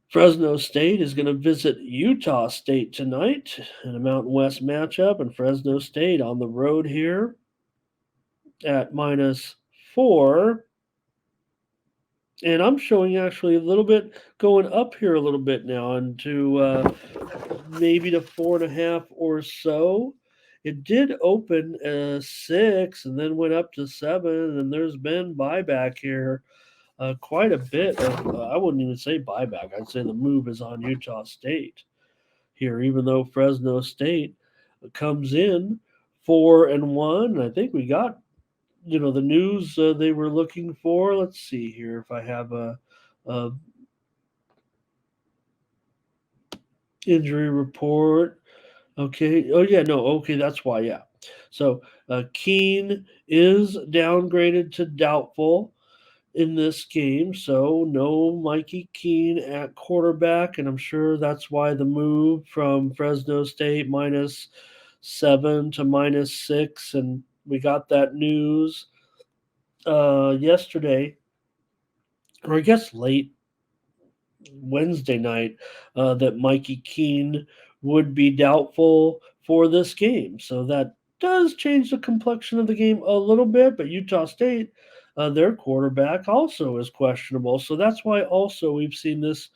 Fresno State is going to visit Utah State tonight in a Mountain West matchup, and Fresno State on the road here at -4. And I'm showing actually a little bit going up here a little bit now into maybe to 4.5 or so. It did open 6 and then went up to 7, and there's been buyback here quite a bit of, I wouldn't even say buyback. I'd say the move is on Utah State here, even though Fresno State comes in 4-1. I think we got the news they were looking for. Let's see here if I have a injury report. Okay. Oh yeah. No. Okay. That's why. Yeah. So Keene is downgraded to doubtful in this game. So no Mikey Keene at quarterback, and I'm sure that's why the move from Fresno State -7 to -6, and we got that news yesterday, or I guess late Wednesday night, that Mikey Keene would be doubtful for this game. So that does change the complexion of the game a little bit. But Utah State, their quarterback also is questionable. So that's why also we've seen this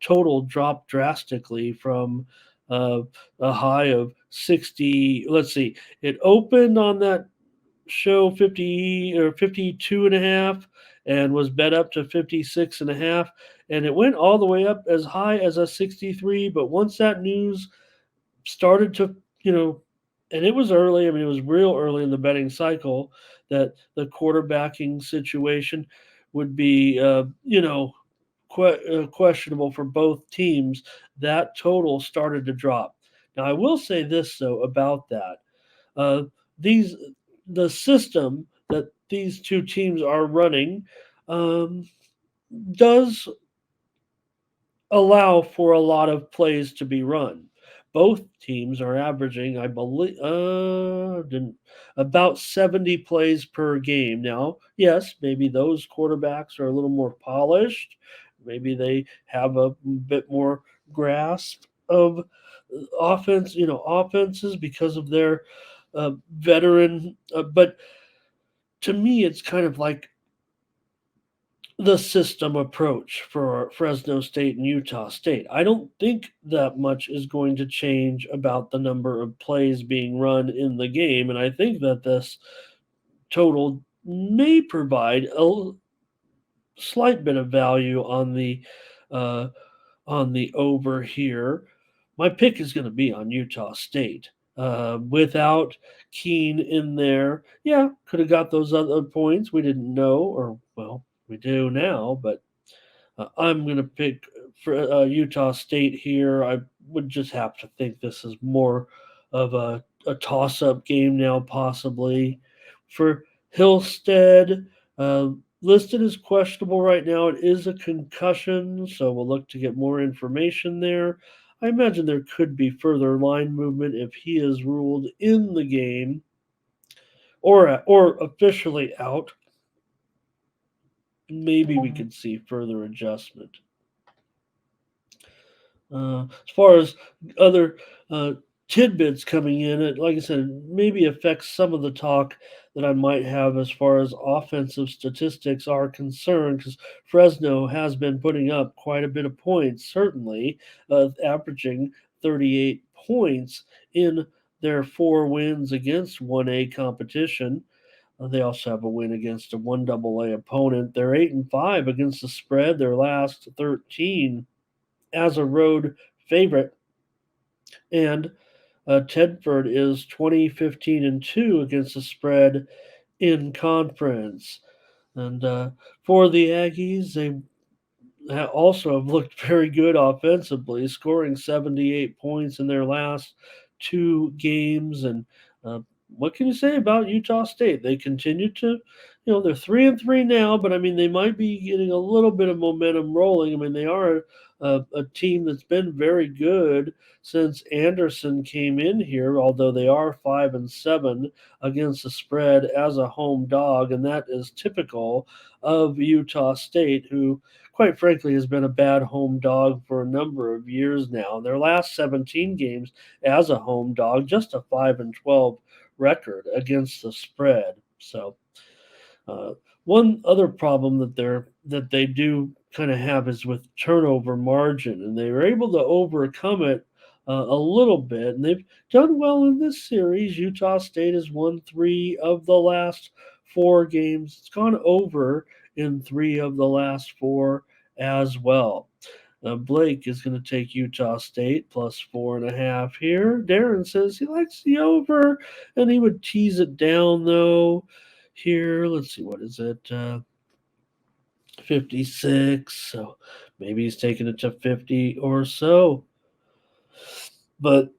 total drop drastically from uh, a high of 60. Let's see, it opened on that show 50 or 52 and a half and was bet up to 56 and a half, and it went all the way up as high as a 63. But once that news started to, and it was early, I mean it was real early in the betting cycle, that the quarterbacking situation would be questionable for both teams, that total started to drop. Now I will say this though about that, uh, these the system that these two teams are running um, does allow for a lot of plays to be run. Both teams are averaging, I believe, about 70 plays per game. Now, yes, maybe those quarterbacks are a little more polished. Maybe they have a bit more grasp of offenses because of their veteran. But to me, it's kind of like the system approach for Fresno State and Utah State. I don't think that much is going to change about the number of plays being run in the game, and I think that this total may provide a slight bit of value uh, on the over here. My pick is going to be on Utah State. Without Keene in there, yeah, could have got those other points. We didn't know, or well, we do now. But I'm going to pick for Utah State here. I would just have to think this is more of a toss-up game now, possibly for Hillstead. Uh, Listed as questionable right now. It is a concussion, so we'll look to get more information there. I imagine there could be further line movement if he is ruled in the game or officially out. Maybe we could see further adjustment. As far as other uh, tidbits coming in, it, like I said, maybe affects some of the talk that I might have as far as offensive statistics are concerned, because Fresno has been putting up quite a bit of points, certainly, averaging 38 points in their 4 wins against 1A competition. They also have a win against a 1AA opponent. They're 8-5 against the spread, their last 13 as a road favorite. And Tedford is 20-15-2 against the spread in conference. And for the Aggies, they also have looked very good offensively, scoring 78 points in their last 2 games. And what can you say about Utah State? They continue to, they're 3-3 now, but I mean, they might be getting a little bit of momentum rolling. I mean, they are a team that's been very good since Anderson came in here, although they are 5-7 against the spread as a home dog, and that is typical of Utah State, who, quite frankly, has been a bad home dog for a number of years now. In their last 17 games as a home dog, just a 5-12 record against the spread. So uh, one other problem that they do kind of have is with turnover margin, and they were able to overcome it a little bit, and they've done well in this series. Utah State has won 3 of the last 4 games. It's gone over in 3 of the last 4 as well. Blake is going to take Utah State plus 4.5 here. Darren says he likes the over, and he would tease it down though. Here, let's see, what is it? 56. So maybe he's taking it to 50 or so. But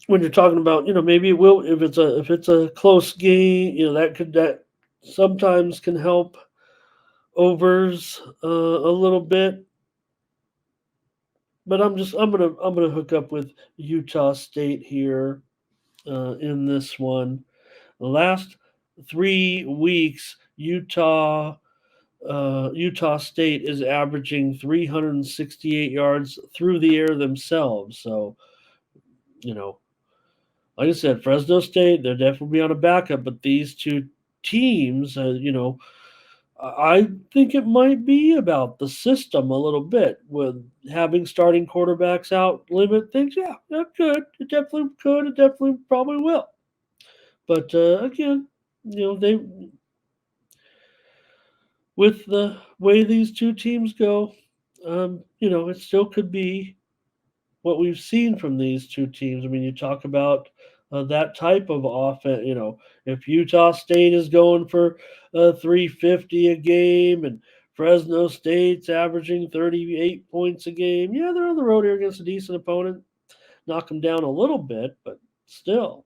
when you're talking about, maybe it will, if it's a close game, that sometimes can help overs a little bit. But I'm gonna hook up with Utah State here in this one. The last 3 weeks, Utah State is averaging 368 yards through the air themselves. So, you know, like I said, Fresno State, they're definitely on a backup, but these two teams, I think it might be about the system a little bit with having starting quarterbacks out limit things. Yeah, that could. It definitely could. It definitely probably will. But again, they with the way these two teams go, it still could be what we've seen from these two teams. I mean, you talk about that type of offense. If Utah State is going for 350 a game and Fresno State's averaging 38 points a game, yeah, they're on the road here against a decent opponent. Knock them down a little bit, but still.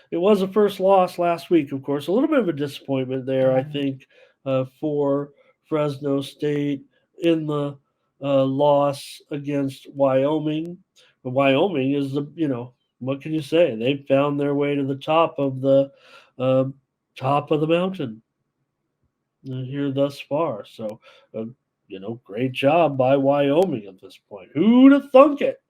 It was a first loss last week, of course. A little bit of a disappointment there, I think, for Fresno State in the loss against Wyoming. But Wyoming is what can you say? They've found their way to the uh, top of the mountain here thus far. So, great job by Wyoming at this point. Who'd have thunk it?